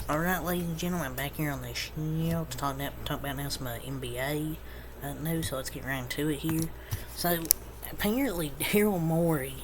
Alright, ladies and gentlemen, I'm back here on the show to talk about now some NBA news, so let's get right into it here. So, apparently, Daryl Morey,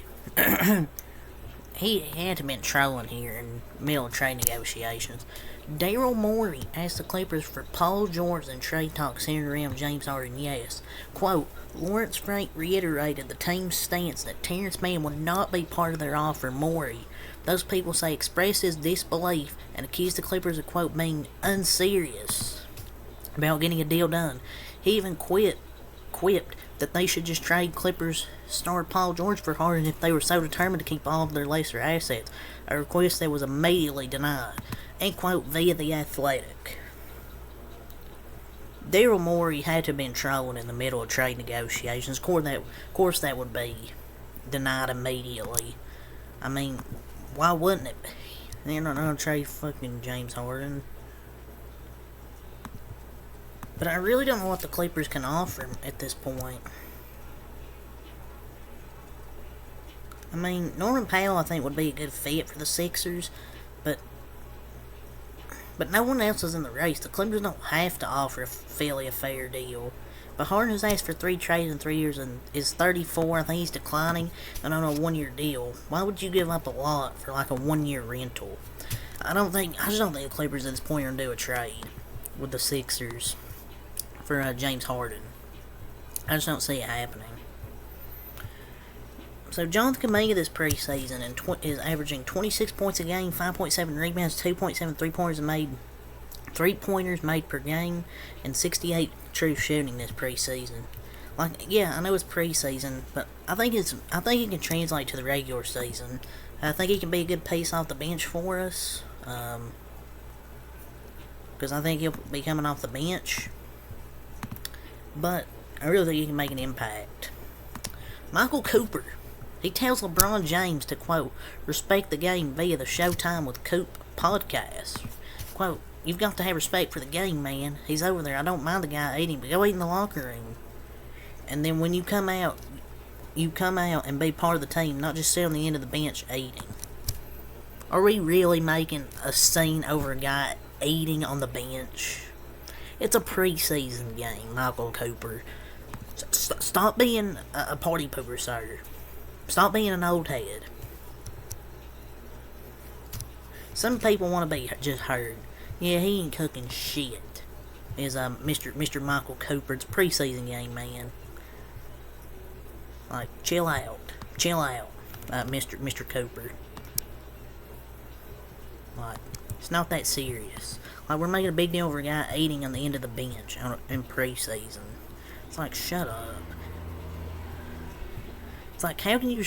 he had to been trolling here in the middle of trade negotiations. Daryl Morey asked the Clippers for Paul George and trade talk centered around James Harden, yes. Quote, Lawrence Frank reiterated the team's stance that Terrence Mann would not be part of their offer. Morey, those people say, expressed his disbelief and accused the Clippers of, quote, being unserious about getting a deal done. He even quipped that they should just trade Clippers star Paul George for Harden if they were so determined to keep all of their lesser assets, a request that was immediately denied. End quote via The Athletic. Daryl Morey had to have been trolling in the middle of trade negotiations. Of course that would be denied immediately. I mean, why wouldn't it be? They're not gonna trade fucking James Harden. But I really don't know what the Clippers can offer at this point. I mean, Norman Powell I think would be a good fit for the Sixers, but no one else is in the race. The Clippers don't have to offer Philly a fair deal. But Harden has asked for 3 trades in 3 years and is 34. I think he's declining and on a 1-year deal. Why would you give up a lot for like a 1-year rental? I just don't think the Clippers at this point are going to do a trade with the Sixers for James Harden. I just don't see it happening. So Jonathan Kuminga this preseason is averaging 26 points a game, 5.7 rebounds, 2.7 three-pointers made per game, and 68 true shooting this preseason. Like, yeah, I know it's preseason, but I think it can translate to the regular season. I think he can be a good piece off the bench for us, because I think he'll be coming off the bench. But I really think he can make an impact. Michael Cooper. He tells LeBron James to, quote, respect the game via the Showtime with Coop podcast. Quote, you've got to have respect for the game, man. He's over there. I don't mind the guy eating, but go eat in the locker room. And then when you come out and be part of the team, not just sit on the end of the bench eating. Are we really making a scene over a guy eating on the bench? It's a preseason game, Michael Cooper. Stop being a party pooper, sir. Stop being an old head. Some people want to be just heard. Yeah, he ain't cooking shit. Is Mr. Michael Cooper. It's a preseason game, man. Like, chill out, Mr. Cooper. Like, it's not that serious. Like, we're making a big deal over a guy eating on the end of the bench in preseason. It's like, shut up. It's like, how can you...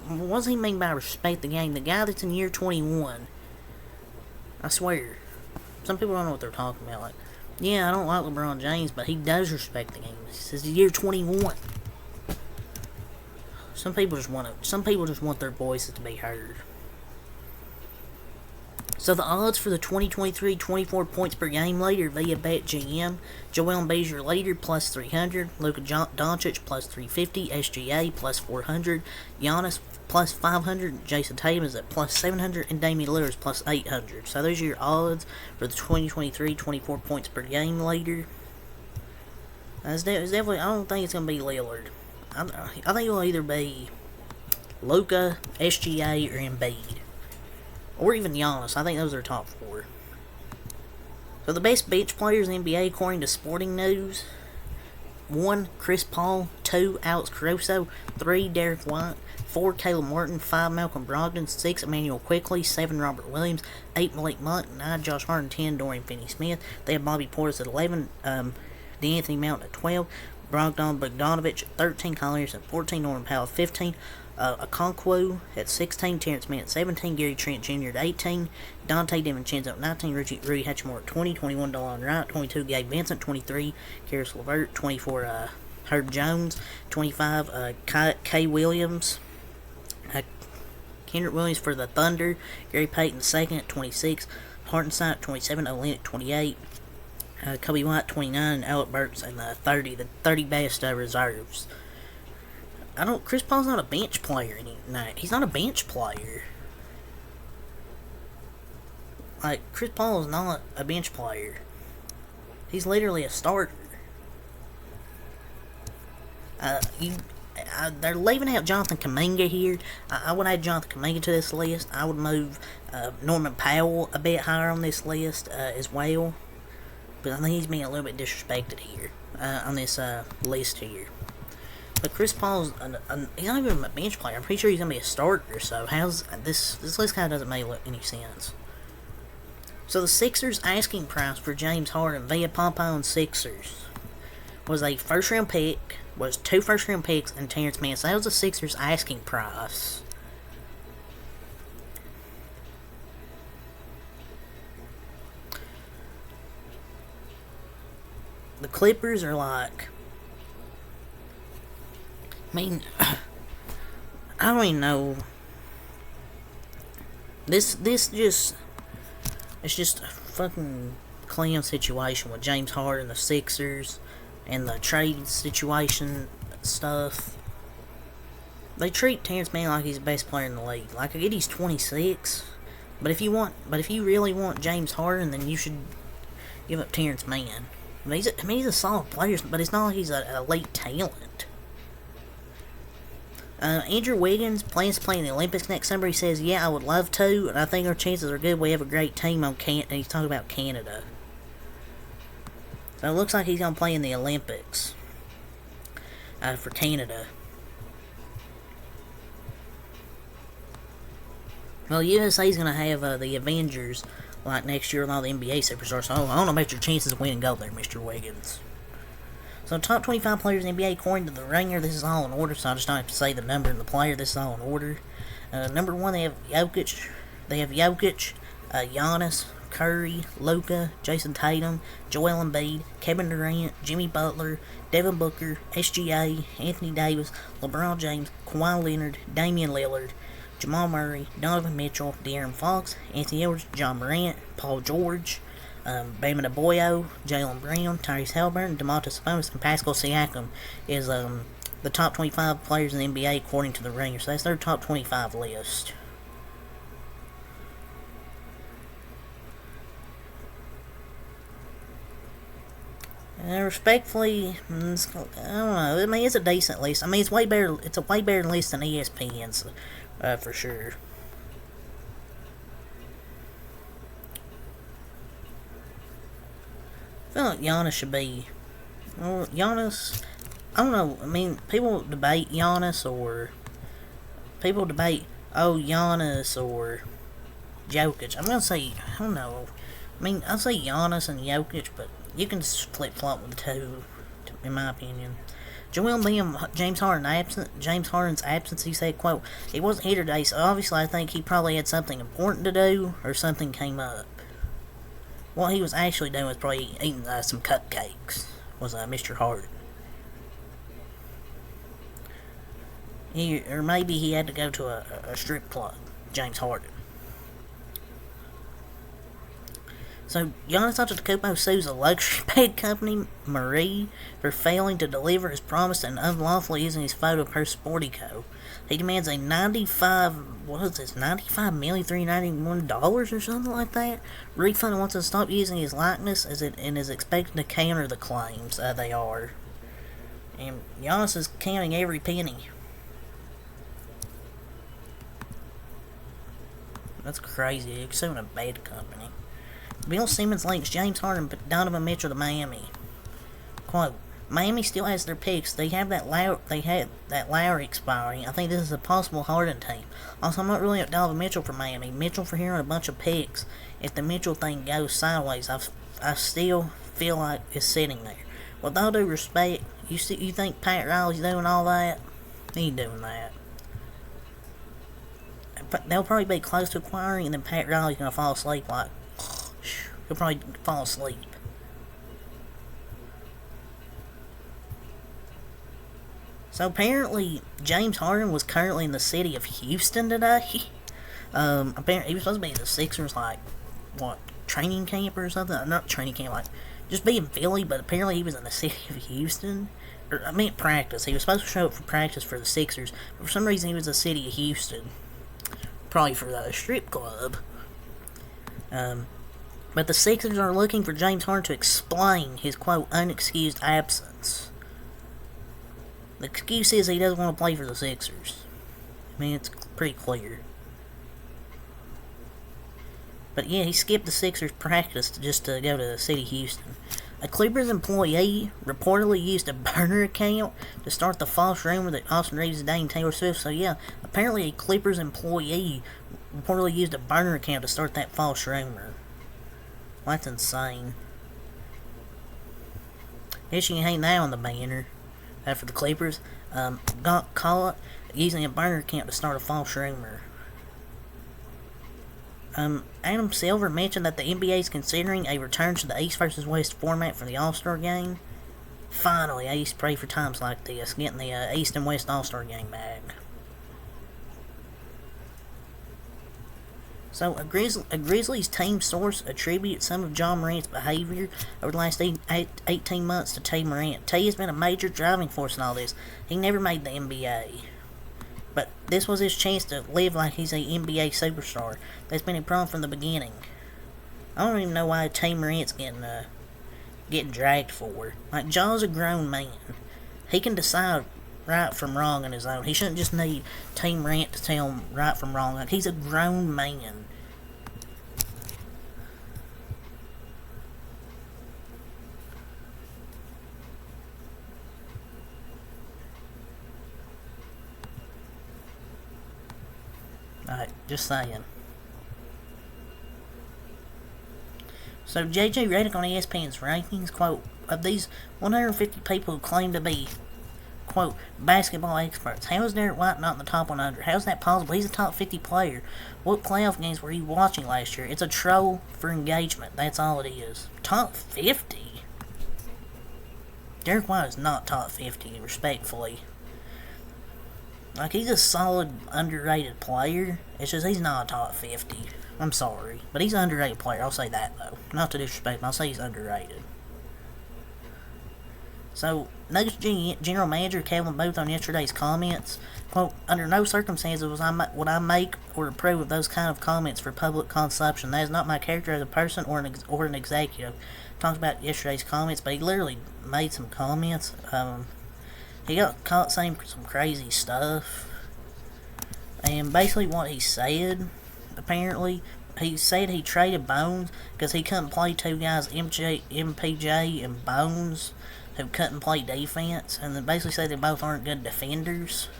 What does he mean by respect the game? The guy that's in year 21. I swear. Some people don't know what they're talking about. Like, yeah, I don't like LeBron James, but he does respect the game. He says year 21. Some people just want their voices to be heard. So the odds for the 2023 24 points per game leader via BetGM: Joel Embiid your leader plus 300, Luka Doncic plus 350, SGA plus 400, Giannis plus 500, Jason Tatum is at plus 700, and Damian Lillard is plus 800. So those are your odds for the 2023 24 points per game leader. It's definitely, I don't think it's going to be Lillard. I think it'll either be Luka, SGA, or Embiid. Or even Giannis. I think those are top 4. So the best bench players in the NBA according to Sporting News: 1. Chris Paul, 2. Alex Caruso, 3. Derek White, 4. Caleb Martin, 5. Malcolm Brogdon, 6. Emmanuel Quickley, 7. Robert Williams, 8. Malik Monk, 9. Josh Hart, 10. Dorian Finney-Smith. They have Bobby Portis at 11. D'Anthony Mountain at 12. Bogdan Bogdanovic at 13. Kyle Anderson at 14. Norman Powell at 15. Okonkwo at 16, Terrence Mann at 17, Gary Trent Jr. at 18, Dante DiVincenzo at 19, Rui Hachimura at 20, 21, Delon Wright, 22, Gabe Vincent, 23, Karis LeVert, 24, Herb Jones, 25, Kay Williams, Kendrick Williams for the Thunder, Gary Payton II at 26, Hartenstein at 27, Olin at 28, Kobe White 29, and Alec Burks and the 30 best reserves. Chris Paul's not a bench player. He's not a bench player. Like, Chris Paul is not a bench player. He's literally a starter. Uh, you, they're leaving out Jonathan Kuminga here. I would add Jonathan Kuminga to this list. I would move Norman Powell a bit higher on this list as well. But I think he's being a little bit disrespected here on this list here. But Chris Paul's he's not even a bench player. I'm pretty sure he's gonna be a starter. So how's this list kind of doesn't make any sense. So the Sixers asking price for James Harden via Pompon Sixers was a first round pick, was 2 first round picks, and Terrence Mann. So that was the Sixers asking price. The Clippers are like, I mean, I don't even know. This just, it's just a fucking clam situation with James Harden, the Sixers, and the trade situation stuff. They treat Terrence Mann like he's the best player in the league. Like, I get he's 26, but if you really want James Harden, then you should give up Terrence Mann. He's a solid player, but it's not like he's an elite talent. Andrew Wiggins plans to play in the Olympics next summer. He says, yeah, I would love to, and I think our chances are good. We have a great team on Canada. And he's talking about Canada. So it looks like he's going to play in the Olympics for Canada. Well, USA is going to have the Avengers like next year with all the NBA superstars. So I don't know about your chances of winning gold there, Mr. Wiggins. So top 25 players in the NBA according to the Ringer. This is all in order, so I just don't have to say the number and the player. This is all in order. Number 1, they have Jokic. Giannis, Curry, Luka, Jason Tatum, Joel Embiid, Kevin Durant, Jimmy Butler, Devin Booker, SGA, Anthony Davis, LeBron James, Kawhi Leonard, Damian Lillard, Jamal Murray, Donovan Mitchell, De'Aaron Fox, Anthony Edwards, John Morant, Paul George, Bam Adebayo, Jaylen Brown, Tyrese Halliburton, Domantas Sabonis, and Pascal Siakam is the top 25 players in the NBA according to the Ringer. So that's their top 25 list. Respectfully, I don't know. I mean, it's a decent list. I mean, it's way better. It's a way better list than ESPN's, for sure. I feel like Giannis should be. Well, Giannis, I don't know. I mean, people debate Giannis or Giannis or Jokic. I'm gonna say, I don't know. I mean, I'll say Giannis and Jokic, but you can flip flop with the two, in my opinion. Joel Embiid, James Harden's absence, he said, quote, he wasn't here today, so obviously I think he probably had something important to do, or something came up. What he was actually doing was probably eating some cupcakes, was Mr. Harden. Or maybe he had to go to a strip club, James Harden. So, Giannis Antetokounmpo sues a luxury bed company, Marie, for failing to deliver as promised and unlawfully using his photo per Sportico. He demands a $95,391 or something like that refund and wants to stop using his likeness and is expected to counter the claims. They are. And Giannis is counting every penny. That's crazy. He's suing a bed company. Bill Simmons links James Harden and Donovan Mitchell to Miami. Quote, Miami still has their picks. They had that Lowry expiring. I think this is a possible Harden team. Also, I'm not really at Donovan Mitchell for Miami. Mitchell for hearing a bunch of picks. If the Mitchell thing goes sideways, I still feel like it's sitting there. With all due respect, you think Pat Riley's doing all that? He ain't doing that. But they'll probably be close to acquiring, and then Pat Riley's gonna fall asleep like. He'll probably fall asleep. So apparently, James Harden was currently in the city of Houston today. Apparently, he was supposed to be in the Sixers, training camp or something? Not training camp, just be in Philly, but apparently he was in the city of Houston. Practice. He was supposed to show up for practice for the Sixers, but for some reason he was in the city of Houston. Probably for the strip club. But the Sixers are looking for James Harden to explain his, quote, unexcused absence. The excuse is he doesn't want to play for the Sixers. I mean, it's pretty clear. But yeah, he skipped the Sixers practice just to go to the city of Houston. A Clippers employee reportedly used a burner account to start the false rumor that Austin Reeves is dating Taylor Swift. So yeah, apparently a Clippers employee reportedly used a burner account to start that false rumor. Well, that's insane. Guess you can hang that on the banner. For the Clippers, got caught using a burner account to start a false rumor. Adam Silver mentioned that the NBA is considering a return to the East versus West format for the All-Star Game. Finally, I used to pray for times like this, getting the East and West All-Star Game back. So, a Grizzlies team source attributes some of Ja Morant's behavior over the last 18 months to T. Morant. T has been a major driving force in all this. He never made the NBA. But this was his chance to live like he's a NBA superstar. That's been a problem from the beginning. I don't even know why T. Morant's getting dragged for. Like, Ja's a grown man. He can decide right from wrong on his own. He shouldn't just need T. Morant to tell him right from wrong. Like, he's a grown man. Alright, just saying. So JJ Redick on ESPN's rankings, quote, of these 150 people who claim to be, quote, basketball experts, how is Derek White not in the top 100? How is that possible? He's a top 50 player. What playoff games were you watching last year? It's a troll for engagement. That's all it is. Top 50? Derek White is not top 50, respectfully. Like, he's a solid, underrated player. It's just he's not a top 50. I'm sorry. But he's an underrated player. I'll say that, though. Not to disrespect him. I'll say he's underrated. So, Nuggets General Manager Kevin Booth on yesterday's comments, quote, under no circumstances would I make or approve of those kind of comments for public consumption. That is not my character as a person or an executive. Talked about yesterday's comments, but he literally made some comments. He got caught saying some crazy stuff. And basically what he said, apparently, he said he traded Bones because he couldn't play two guys, MPJ and Bones, who couldn't play defense. And then basically said they both aren't good defenders.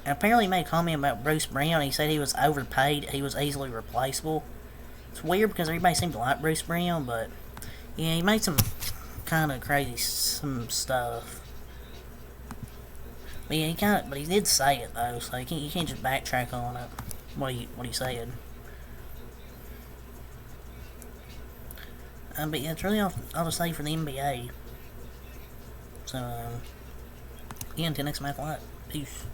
And apparently he made a comment about Bruce Brown. He said he was overpaid. He was easily replaceable. It's weird because everybody seemed to like Bruce Brown, but yeah, he made some kind of crazy stuff. But yeah, but he did say it though, so you can't just backtrack on it. What he said. But yeah, it's really all to say for the NBA. So yeah, until next match, peace.